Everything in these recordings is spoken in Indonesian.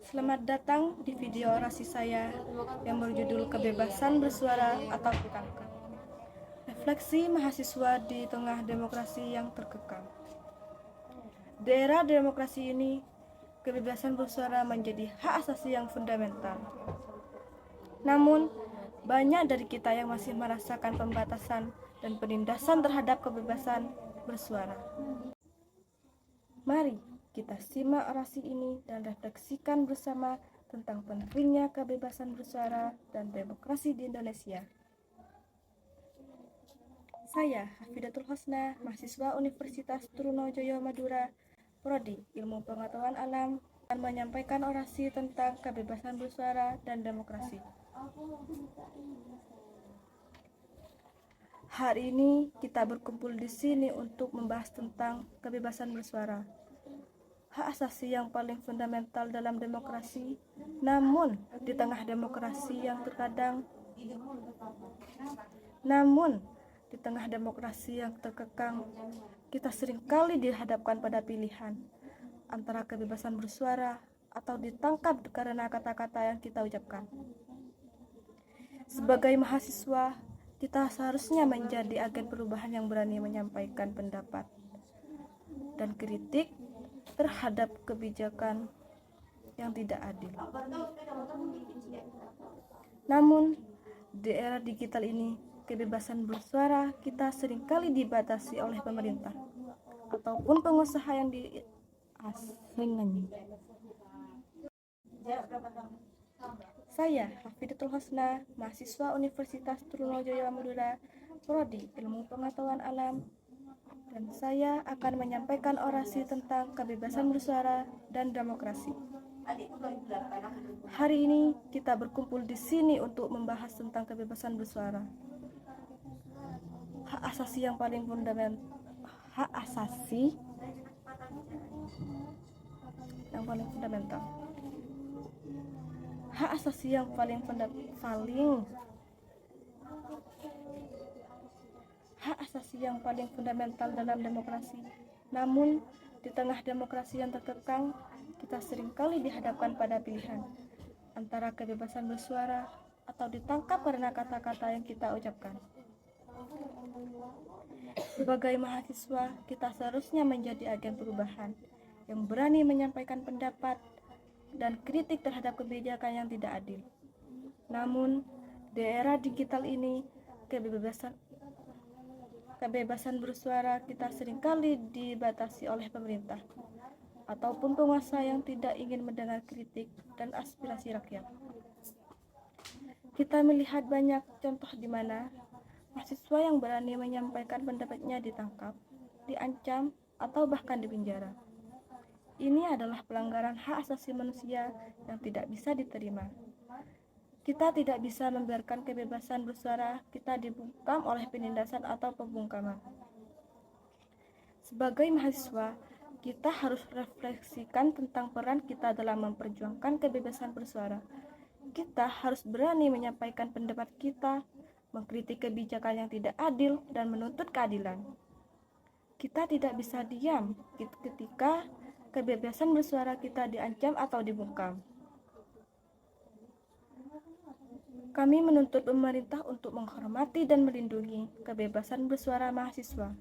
Selamat datang di video orasi saya yang berjudul Kebebasan Bersuara atau Ditangkap. Refleksi mahasiswa di tengah demokrasi yang terkekang. Di era demokrasi ini, kebebasan bersuara menjadi hak asasi yang fundamental. Namun, banyak dari kita yang masih merasakan pembatasan dan penindasan terhadap kebebasan bersuara. Mari kita simak orasi ini dan refleksikan bersama tentang pentingnya kebebasan bersuara dan demokrasi di Indonesia. Saya Hafidatul Hosna, mahasiswa Universitas Trunojoyo Madura, Prodi Ilmu Pengetahuan Alam, akan menyampaikan orasi tentang kebebasan bersuara dan demokrasi. Hari ini kita berkumpul di sini untuk membahas tentang kebebasan bersuara, hak asasi yang paling fundamental dalam demokrasi. Namun di tengah demokrasi yang terkekang, kita seringkali dihadapkan pada pilihan antara kebebasan bersuara atau ditangkap karena kata-kata yang kita ucapkan. Sebagai mahasiswa, kita seharusnya menjadi agen perubahan yang berani menyampaikan pendapat dan kritik terhadap kebijakan yang tidak adil. Namun, di era digital ini, kebebasan bersuara kita seringkali dibatasi oleh pemerintah ataupun pengusaha yang diasingkan. Saya Hafidatul Hosna, mahasiswa Universitas Trunojoyo Madura, Prodi Ilmu Pengetahuan Alam, dan saya akan menyampaikan orasi tentang kebebasan bersuara dan demokrasi. Hari ini kita berkumpul di sini untuk membahas tentang kebebasan bersuara, hak asasi yang paling fundamental, hak asasi yang paling fundamental dalam demokrasi. Namun, di tengah demokrasi yang terkekang, kita seringkali dihadapkan pada pilihan antara kebebasan bersuara atau ditangkap karena kata-kata yang kita ucapkan. Sebagai mahasiswa, kita seharusnya menjadi agen perubahan yang berani menyampaikan pendapat dan kritik terhadap kebijakan yang tidak adil. Namun, di era digital ini, kebebasan bersuara kita seringkali dibatasi oleh pemerintah ataupun penguasa yang tidak ingin mendengar kritik dan aspirasi rakyat. Kita melihat banyak contoh di mana mahasiswa yang berani menyampaikan pendapatnya ditangkap, diancam, atau bahkan dipenjara. Ini adalah pelanggaran hak asasi manusia yang tidak bisa diterima. Kita tidak bisa membiarkan kebebasan bersuara kita dibungkam oleh penindasan atau pembungkaman. Sebagai mahasiswa, kita harus refleksikan tentang peran kita dalam memperjuangkan kebebasan bersuara. Kita harus berani menyampaikan pendapat kita, mengkritik kebijakan yang tidak adil, dan menuntut keadilan. Kita tidak bisa diam ketika kebebasan bersuara kita diancam atau dibungkam. Kami menuntut pemerintah untuk menghormati dan melindungi kebebasan bersuara mahasiswa.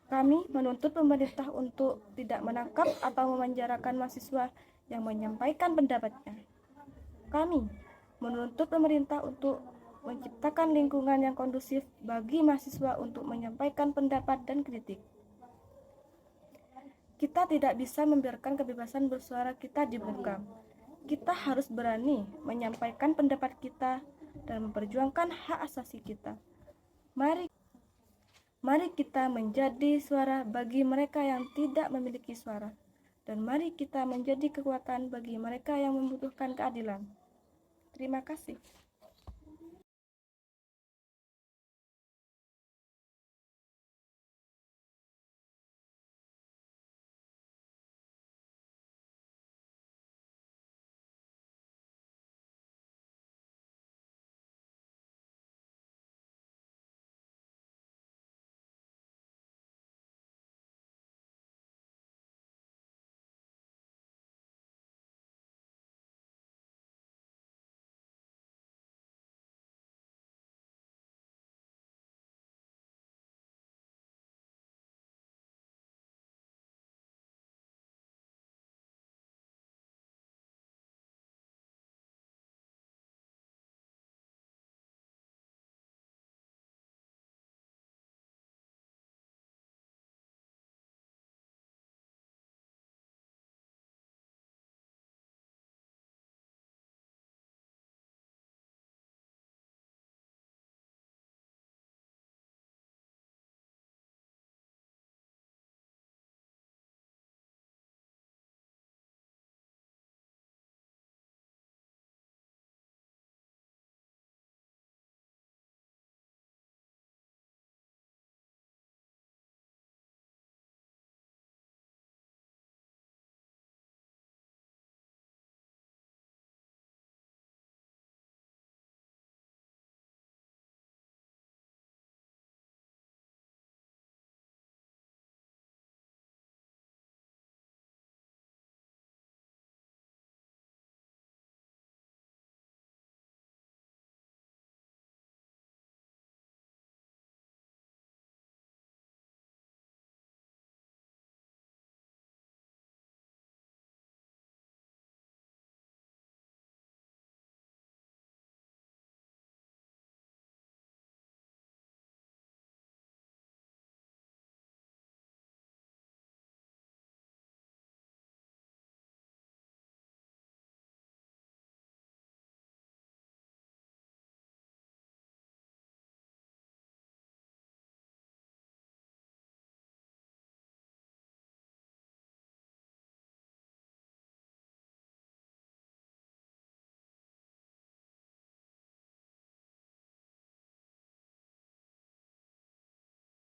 Kami menuntut pemerintah untuk tidak menangkap atau memenjarakan mahasiswa yang menyampaikan pendapatnya. Kami menuntut pemerintah untuk menciptakan lingkungan yang kondusif bagi mahasiswa untuk menyampaikan pendapat dan kritik. Kita tidak bisa membiarkan kebebasan bersuara kita dibungkam. Kita harus berani menyampaikan pendapat kita dan memperjuangkan hak asasi kita. Mari kita menjadi suara bagi mereka yang tidak memiliki suara, dan mari kita menjadi kekuatan bagi mereka yang membutuhkan keadilan. Terima kasih.